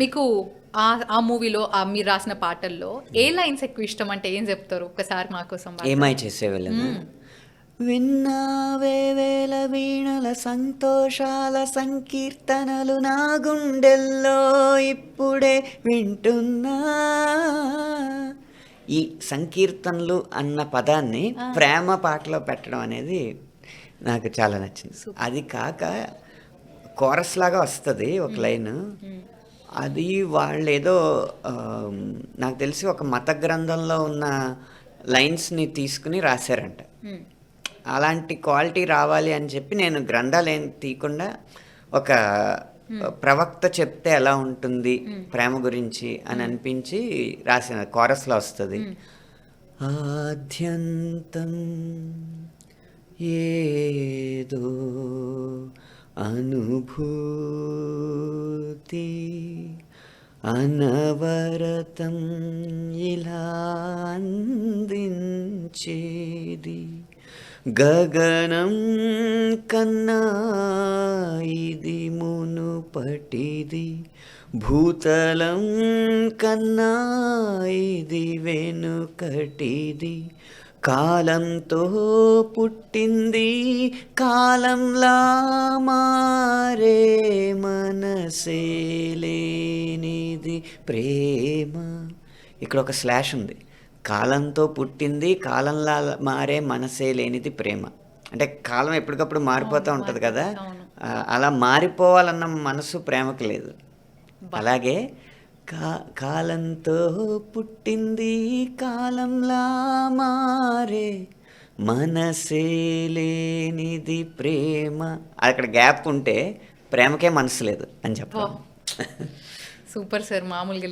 మీకు ఆ మూవీలో మీరు రాసిన పాటల్లో ఏ లైన్స్ ఎక్కువ ఇష్టం అంటే ఏం చెప్తారు? ఒక్కసారి మా కోసం ఏమై చేసేవాళ్ళదా? విన్నావే వేల వీణల సంతోషాల సంకీర్తనలు నా గుండెల్లో ఇప్పుడే వింటున్నా. ఈ సంకీర్తనలు అన్న పదాన్ని ప్రేమ పాటలో పెట్టడం అనేది నాకు చాలా నచ్చింది. అది కాక కోరస్ లాగా వస్తుంది ఒక లైన్. అది వాళ్ళేదో నాకు తెలిసి ఒక మత గ్రంథంలో ఉన్న లైన్స్ని తీసుకుని రాశారంట. అలాంటి క్వాలిటీ రావాలి అని చెప్పి నేను గ్రంథాలు ఏం తీయకుండా ఒక ప్రవక్త చెప్తే ఎలా ఉంటుంది ప్రేమ గురించి అని అనిపించి రాసిన కోరస్లో వస్తుంది. ఆద్యంతం ఏదో అనుభూతి అనవరతం ఇలా అందించేది గగనం కన్నా ఇది మునుపటిది భూతలం కన్నా ఇది వెనుకటిది కాలంతో పుట్టింది కాలంలా మారే మనసే లేనిది ప్రేమ. ఇక్కడ ఒక స్లాష్ ఉంది. కాలంతో పుట్టింది కాలంలా మారే మనసే లేనిది ప్రేమ. అంటే కాలం ఎప్పటికప్పుడు మారిపోతూ ఉంటుంది కదా, అలా మారిపోవాలన్న మనసు ప్రేమకి లేదు. అలాగే కాలంతో పుట్టింది కాలంలా మారే మనసే లేనిది ప్రేమ. అక్కడ గ్యాప్ ఉంటే ప్రేమకే మనసు లేదు అని చెప్పాలి. సూపర్ సార్, మామూలుగా